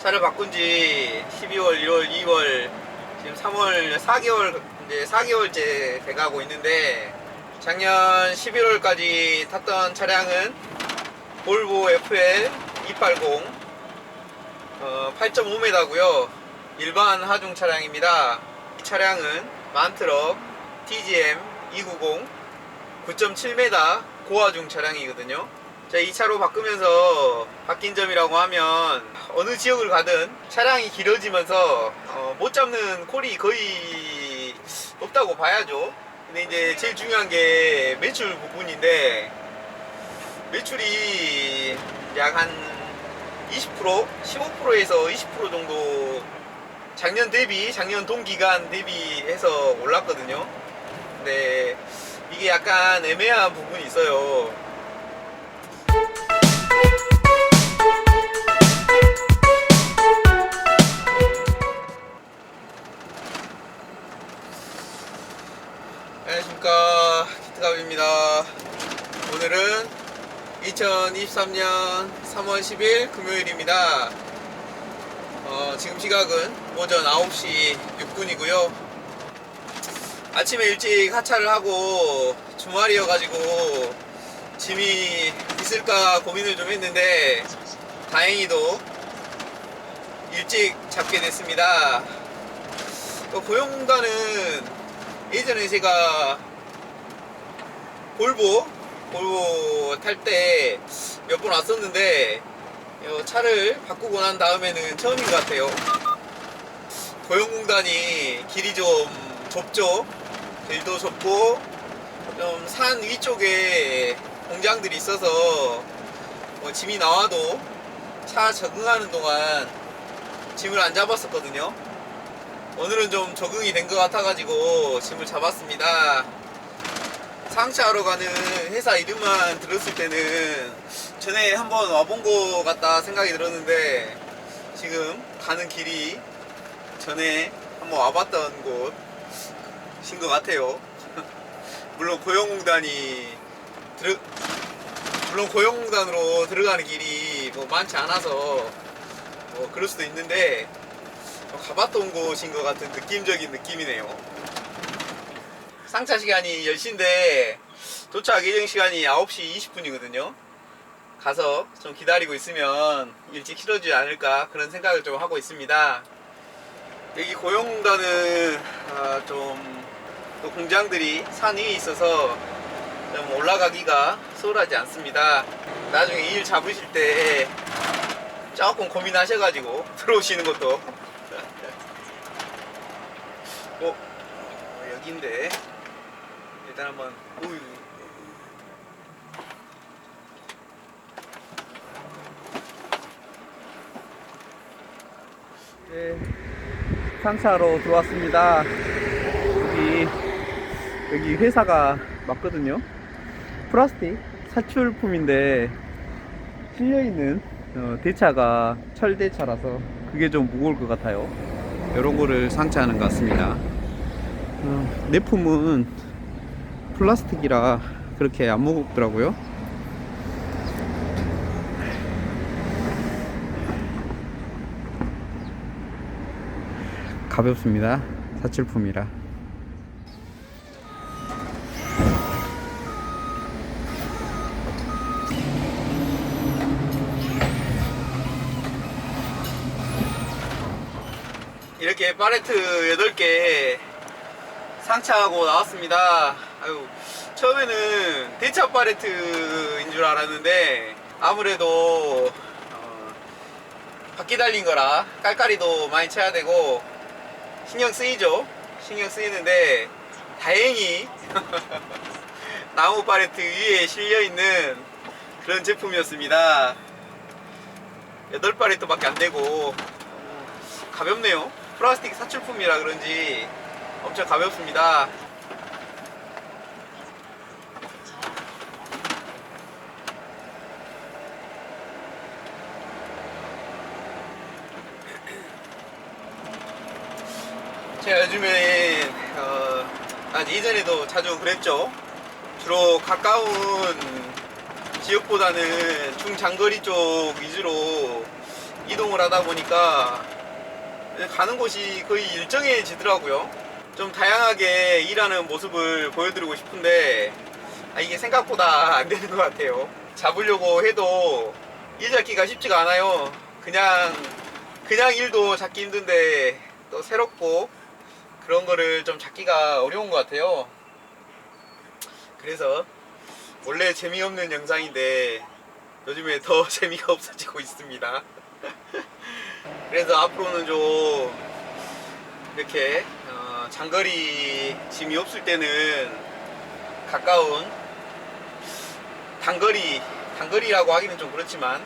차를 바꾼 지 12월, 1월, 2월, 지금 3월 4개월, 이제 4개월째 돼가고 있는데, 작년 11월까지 탔던 차량은 볼보 FL 280 8.5m고요. 일반 하중 차량입니다. 이 차량은 만트럭 TGM 290 9.7m 고하중 차량이거든요. 자, 이 차로 바꾸면서 바뀐 점이라고 하면 어느 지역을 가든 차량이 길어지면서 못 잡는 콜이 거의 없다고 봐야죠. 근데 이제 제일 중요한 게 매출 부분인데, 매출이 약 한 20%, 15%에서 20% 정도 작년 대비, 작년 동기간 대비해서 올랐거든요. 근데 이게 약간 애매한 부분이 있어요. 안녕하십니까, 키트갑입니다. 오늘은 2023년 3월 10일 금요일입니다. 지금 시각은 오전 9시 6분이고요 아침에 일찍 하차를 하고 주말이어가지고 짐이 있을까 고민을 좀 했는데, 다행히도 일찍 잡게 됐습니다. 고용공단은 예전에 제가 볼보 탈 때 몇 번 왔었는데, 차를 바꾸고 난 다음에는 처음인 것 같아요. 고용공단이 길이 좀 좁죠. 길도 좁고 좀 산 위쪽에 공장들이 있어서 짐이 나와도 차 적응하는 동안 짐을 안 잡았었거든요. 오늘은 좀 적응이 된 것 같아가지고 짐을 잡았습니다. 상차하러 가는 회사 이름만 들었을 때는 전에 한번 와본 것 같다 생각이 들었는데, 지금 가는 길이 전에 한번 와봤던 곳인 것 같아요. 물론 고용공단으로 들어가는 길이 뭐 많지 않아서 뭐 그럴 수도 있는데, 가봤던 곳인 것 같은 느낌적인 느낌이네요. 상차 시간이 10시인데 도착 예정 시간이 9시 20분이거든요 가서 좀 기다리고 있으면 일찍 실어주지 않을까 그런 생각을 좀 하고 있습니다. 여기 고용공단은 좀 또 공장들이 산 위에 있어서 좀 올라가기가 수월하지 않습니다. 나중에 일 잡으실 때 조금 고민하셔가지고 들어오시는 것도 여기인데 일단 한번 네, 상차로 들어왔습니다. 여기 회사가 맞거든요. 플라스틱 사출품인데 실려있는 대차가 철대차라서 그게 좀 무거울 것 같아요. 이런 거를 상차하는 것 같습니다. 내품은 플라스틱이라 그렇게 안 무겁더라고요. 가볍습니다. 사출품이라. 이렇게 팔레트 8개 상차하고 나왔습니다. 아유, 처음에는 대차 팔레트인 줄 알았는데 아무래도 바퀴 달린 거라 깔깔이도 많이 쳐야 되고 신경 쓰이죠. 신경 쓰이는데 다행히 나무 팔레트 위에 실려있는 그런 제품이었습니다. 8팔레트밖에 안 되고 가볍네요. 플라스틱 사출품이라 그런지 엄청 가볍습니다. 제가 요즘에 예전에도 자주 그랬죠. 주로 가까운 지역보다는 중장거리 쪽 위주로 이동을 하다 보니까 가는 곳이 거의 일정해지더라고요. 좀 다양하게 일하는 모습을 보여드리고 싶은데 이게 생각보다 안 되는 것 같아요. 잡으려고 해도 일 잡기가 쉽지가 않아요. 그냥 일도 잡기 힘든데 또 새롭고 그런 거를 좀 잡기가 어려운 것 같아요. 그래서 원래 재미없는 영상인데 요즘에 더 재미가 없어지고 있습니다. 그래서 앞으로는 좀 이렇게 장거리 짐이 없을 때는 가까운 단거리라고 하기는 좀 그렇지만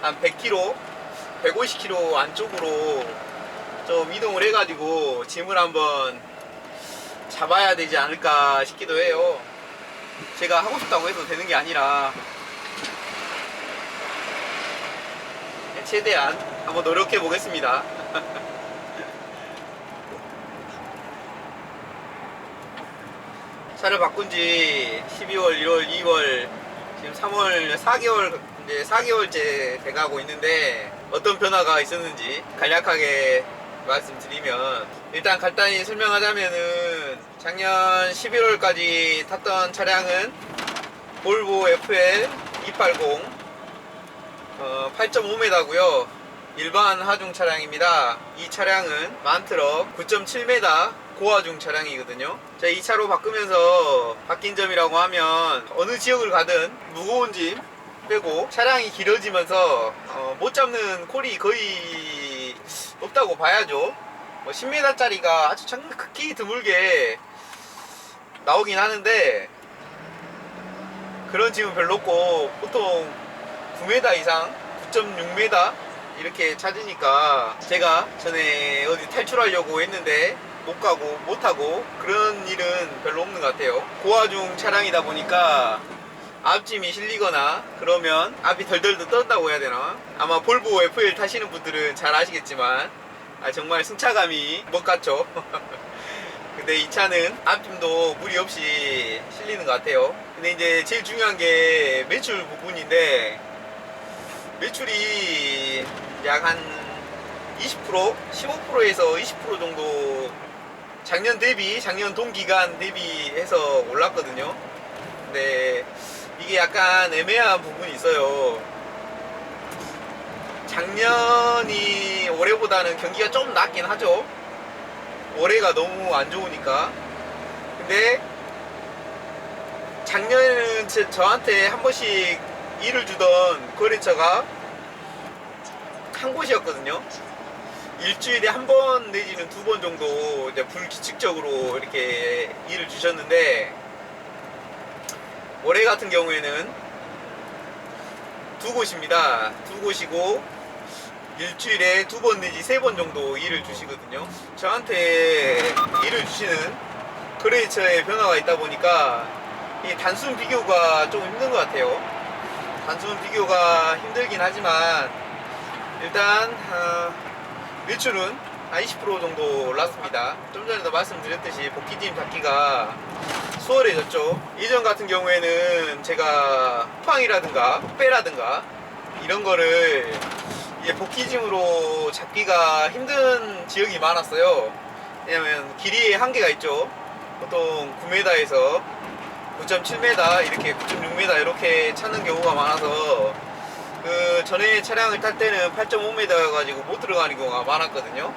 한 100km, 150km 안쪽으로 좀 이동을 해가지고 짐을 한번 잡아야 되지 않을까 싶기도 해요. 제가 하고 싶다고 해도 되는 게 아니라 최대한 한번 노력해 보겠습니다. 차를 바꾼 지 12월, 1월, 2월, 지금 3월, 4개월, 이제 4개월째 돼가고 있는데 어떤 변화가 있었는지 간략하게 말씀드리면, 일단 간단히 설명하자면은 작년 11월까지 탔던 차량은 볼보 FL 280 8.5m고요 일반 하중 차량입니다. 이 차량은 만트럭 9.7m 고하중 차량이거든요. 자, 이 차로 바꾸면서 바뀐 점이라고 하면 어느 지역을 가든 무거운 짐 빼고 차량이 길어지면서 못 잡는 콜이 거의 없다고 봐야죠. 뭐 10m 짜리가 아주 극히 드물게 나오긴 하는데 그런 짐은 별로 없고 보통 9m 이상 9.6m 이렇게 찾으니까, 제가 전에 어디 탈출하려고 했는데 못 가고 못 타고 그런 일은 별로 없는 것 같아요. 고하중 차량이다 보니까 앞짐이 실리거나 그러면 앞이 덜덜 떴다고 해야 되나, 아마 볼보 FL 타시는 분들은 잘 아시겠지만 정말 승차감이 못 같죠. 근데 이 차는 앞짐도 무리 없이 실리는 것 같아요. 근데 이제 제일 중요한 게 매출 부분인데, 매출이 약 한 20%, 15%에서 20% 정도 작년 동기간 대비해서 올랐거든요. 근데 이게 약간 애매한 부분이 있어요. 작년이 올해보다는 경기가 좀 낫긴 하죠. 올해가 너무 안 좋으니까. 근데 작년에는 저한테 한 번씩 일을 주던 거래처가 한 곳이었거든요. 일주일에 한 번 내지는 두 번 정도 이제 불규칙적으로 이렇게 일을 주셨는데, 올해 같은 경우에는 두 곳입니다. 두 곳이고 일주일에 두 번 내지 세 번 정도 일을 주시거든요. 저한테 일을 주시는 거래처의 변화가 있다 보니까 이 단순 비교가 좀 힘든 것 같아요. 단순 비교가 힘들긴 하지만 일단 매출은 한 20% 정도 올랐습니다. 좀 전에도 말씀드렸듯이 복귀짐 잡기가 수월해졌죠. 이전 같은 경우에는 제가 쿠팡이라든가 택배라든가 이런 거를 이제 복귀짐으로 잡기가 힘든 지역이 많았어요. 왜냐면 길이에 한계가 있죠. 보통 9m에서 9.7m 이렇게 9.6m 이렇게 찾는 경우가 많아서, 그 전에 차량을 탈 때는 8.5m여가지고 못 들어가는 경우가 많았거든요.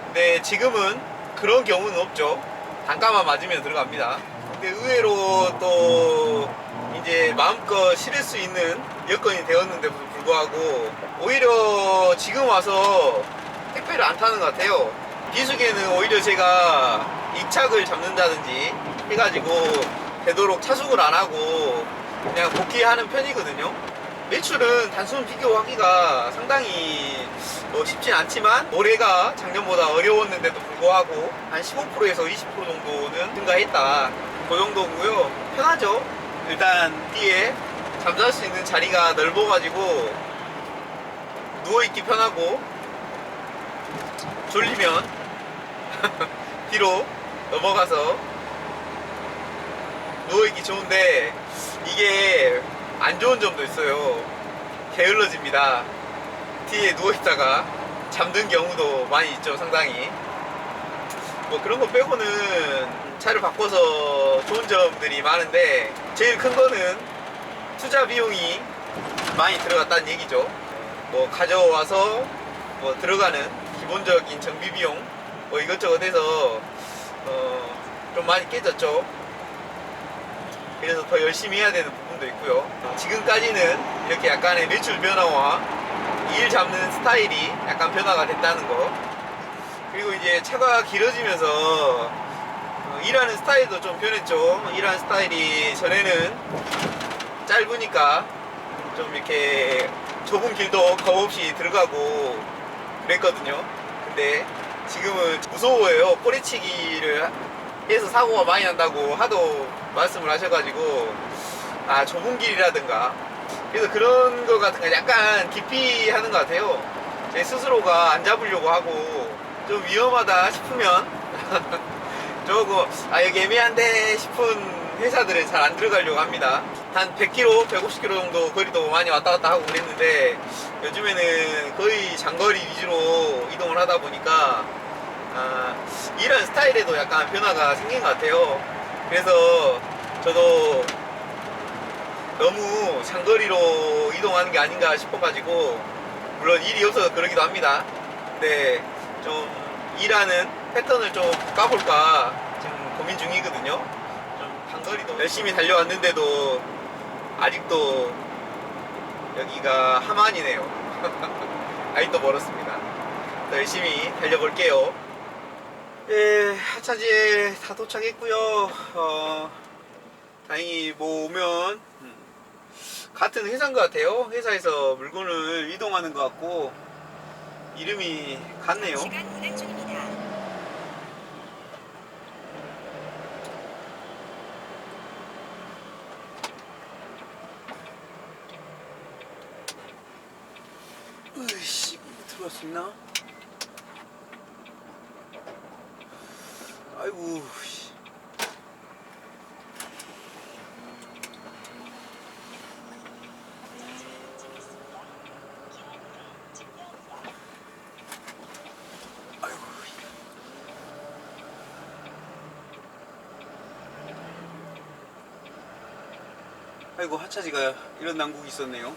근데 지금은 그런 경우는 없죠. 단가만 맞으면 들어갑니다. 근데 의외로 또 이제 마음껏 실을 수 있는 여건이 되었는데도 불구하고 오히려 지금 와서 택배를 안 타는 것 같아요. 비수기에는 오히려 제가 익착을 잡는다든지 해가지고 되도록 차숙을 안 하고 그냥 복귀하는 편이거든요. 매출은 단순 비교하기가 상당히 쉽진 않지만 올해가 작년보다 어려웠는데도 불구하고 한 15%에서 20% 정도는 증가했다, 그 정도고요. 편하죠. 일단 뒤에 잠잘 수 있는 자리가 넓어가지고 누워있기 편하고, 졸리면 뒤로 넘어가서 누워있기 좋은데, 이게 안 좋은 점도 있어요. 게을러집니다. 뒤에 누워있다가 잠든 경우도 많이 있죠. 상당히 뭐 그런 거 빼고는 차를 바꿔서 좋은 점들이 많은데, 제일 큰 거는 투자 비용이 많이 들어갔다는 얘기죠. 뭐 가져와서 뭐 들어가는 기본적인 정비 비용 뭐 이것저것 해서 좀 많이 깨졌죠. 그래서 더 열심히 해야 되는 부분도 있고요. 지금까지는 이렇게 약간의 매출 변화와 일 잡는 스타일이 약간 변화가 됐다는 거, 그리고 이제 차가 길어지면서 일하는 스타일도 좀 변했죠. 일하는 스타일이 전에는 짧으니까 좀 이렇게 좁은 길도 겁없이 들어가고 그랬거든요. 근데 지금은 무서워요. 꼬리치기를 해서 사고가 많이 난다고 하도 말씀을 하셔가지고, 좁은 길이라든가, 그래서 그런 거 같은 거 약간 기피 하는 것 같아요. 제 스스로가 안 잡으려고 하고, 좀 위험하다 싶으면 조금 여기 애매한데 싶은 회사들은 잘 안 들어가려고 합니다. 한 100km, 150km 정도 거리도 많이 왔다 갔다 하고 그랬는데, 요즘에는 거의 장거리 위주로 이동을 하다 보니까 이런 스타일에도 약간 변화가 생긴 것 같아요. 그래서 저도 너무 장거리로 이동하는 게 아닌가 싶어가지고, 물론 일이 없어서 그러기도 합니다. 근데 좀 일하는 패턴을 좀 바꿔볼까 지금 고민 중이거든요. 좀 장거리도 열심히 달려왔는데도 아직도 여기가 하만이네요. 아직도 멀었습니다. 더 열심히 달려볼게요. 예, 하차지에 다 도착했고요. 다행히 뭐 오면 같은 회사인 것 같아요. 회사에서 물건을 이동하는 것 같고 이름이 같네요. 시간 운행 중입니다. 으이씨, 들어갈 수 있나? 아이고. 아이고, 하차지가 이런 난국이 있었네요.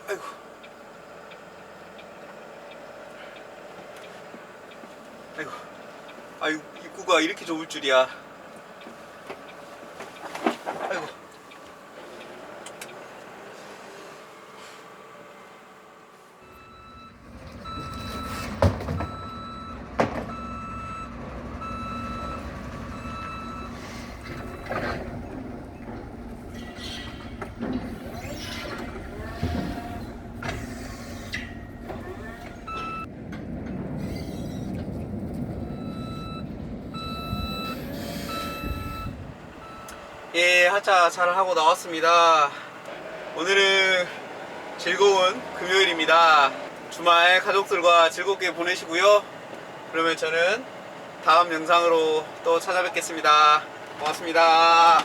아이고. 아이고. 아이고, 입구가 이렇게 좁을 줄이야. 아이고. 예, 하차 잘 하고 나왔습니다. 오늘은 즐거운 금요일입니다. 주말 가족들과 즐겁게 보내시고요. 그러면 저는 다음 영상으로 또 찾아뵙겠습니다. 고맙습니다.